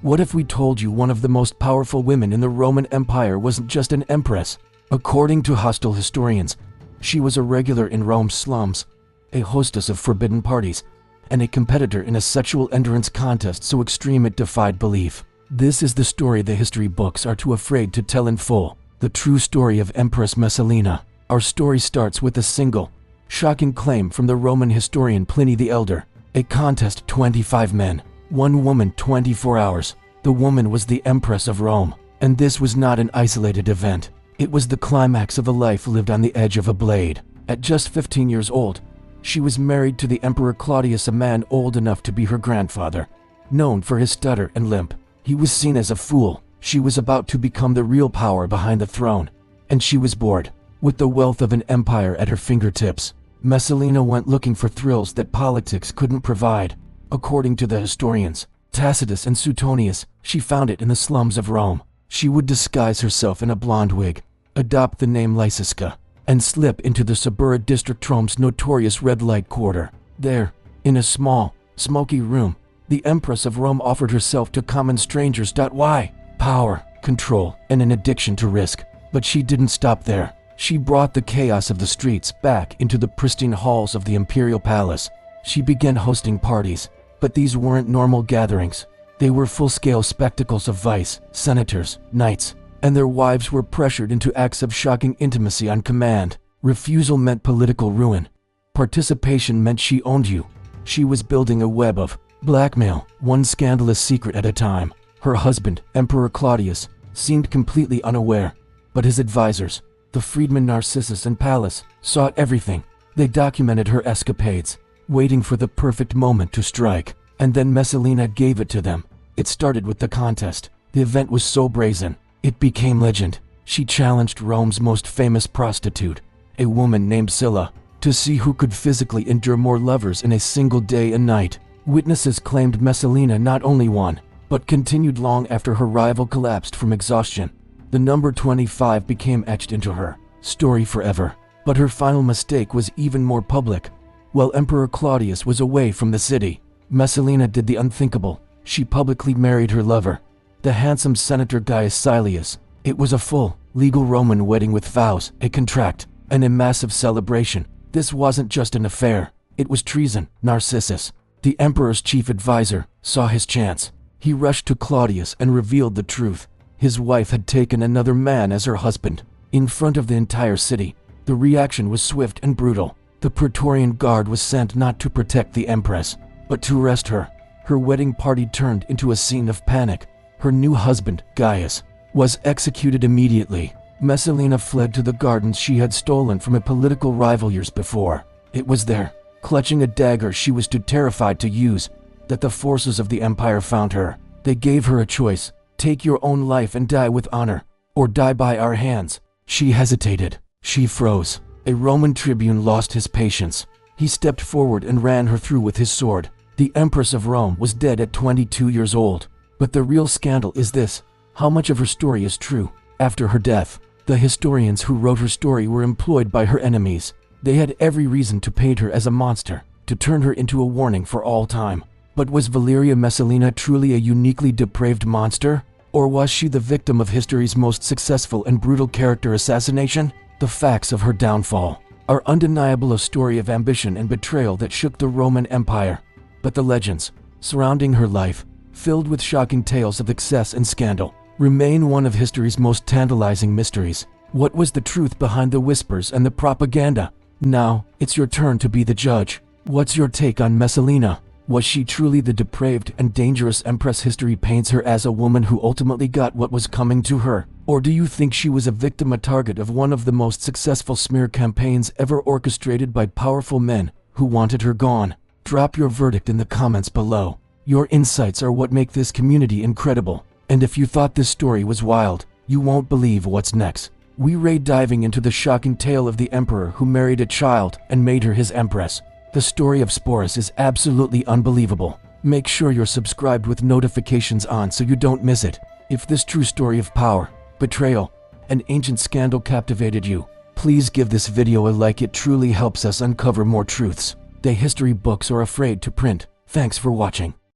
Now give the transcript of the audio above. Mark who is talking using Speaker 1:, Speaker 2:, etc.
Speaker 1: What if we told you one of the most powerful women in the Roman Empire wasn't just an empress? According to hostile historians, she was a regular in Rome's slums, a hostess of forbidden parties, and a competitor in a sexual endurance contest so extreme it defied belief. This is the story the history books are too afraid to tell in full, the true story of Empress Messalina. Our story starts with a single, shocking claim from the Roman historian Pliny the Elder. A contest, 25 men, 1 woman, 24 hours. The woman was the Empress of Rome, and this was not an isolated event. It was the climax of a life lived on the edge of a blade. At just 15 years old, she was married to the Emperor Claudius, a man old enough to be her grandfather. Known for his stutter and limp, he was seen as a fool. She was about to become the real power behind the throne, and she was bored. With the wealth of an empire at her fingertips, Messalina went looking for thrills that politics couldn't provide. According to the historians Tacitus and Suetonius, she found it in the slums of Rome. She would disguise herself in a blonde wig, adopt the name Lysiska, and slip into the Suburra district, Rome's notorious red light quarter. There, in a small, smoky room, the Empress of Rome offered herself to common strangers. Why? Power, control, and an addiction to risk. But she didn't stop there. She brought the chaos of the streets back into the pristine halls of the imperial palace. She began hosting parties, but these weren't normal gatherings. They were full-scale spectacles of vice. Senators, knights, and their wives were pressured into acts of shocking intimacy on command. Refusal meant political ruin. Participation meant she owned you. She was building a web of blackmail, one scandalous secret at a time. Her husband, Emperor Claudius, seemed completely unaware, but his advisors, the freedmen Narcissus and Pallas, saw everything. They documented her escapades, waiting for the perfect moment to strike. And then Messalina gave it to them. It started with the contest. The event was so brazen, it became legend. She challenged Rome's most famous prostitute, a woman named Scylla, to see who could physically endure more lovers in a single day and night. Witnesses claimed Messalina not only won, but continued long after her rival collapsed from exhaustion. The number 25 became etched into her story forever. But her final mistake was even more public. While Emperor Claudius was away from the city, Messalina did the unthinkable. She publicly married her lover, the handsome Senator Gaius Silius. It was a full, legal Roman wedding with vows, a contract, and a massive celebration. This wasn't just an affair, it was treason. Narcissus, the emperor's chief advisor, saw his chance. He rushed to Claudius and revealed the truth. His wife had taken another man as her husband. In front of the entire city, the reaction was swift and brutal. The Praetorian Guard was sent not to protect the Empress, but to arrest her. Her wedding party turned into a scene of panic. Her new husband, Gaius, was executed immediately. Messalina fled to the gardens she had stolen from a political rival years before. It was there, clutching a dagger she was too terrified to use, that the forces of the empire found her. They gave her a choice: take your own life and die with honor, or die by our hands. She hesitated. She froze. A Roman tribune lost his patience. He stepped forward and ran her through with his sword. The Empress of Rome was dead at 22 years old. But the real scandal is this: how much of her story is true? After her death, the historians who wrote her story were employed by her enemies. They had every reason to paint her as a monster, to turn her into a warning for all time. But was Valeria Messalina truly a uniquely depraved monster? Or was she the victim of history's most successful and brutal character assassination? The facts of her downfall are undeniable, a story of ambition and betrayal that shook the Roman Empire. But the legends surrounding her life, filled with shocking tales of excess and scandal, remain one of history's most tantalizing mysteries. What was the truth behind the whispers and the propaganda? Now, it's your turn to be the judge. What's your take on Messalina? Was she truly the depraved and dangerous empress history paints her as, a woman who ultimately got what was coming to her? Or do you think she was a victim, a target of one of the most successful smear campaigns ever orchestrated by powerful men who wanted her gone? Drop your verdict in the comments below. Your insights are what make this community incredible. And if you thought this story was wild, you won't believe what's next. We raid diving into the shocking tale of the emperor who married a child and made her his empress. The story of Sporus is absolutely unbelievable. Make sure you're subscribed with notifications on so you don't miss it. If this true story of power, betrayal, and ancient scandal captivated you, please give this video a like. It truly helps us uncover more truths the history books are afraid to print. Thanks for watching.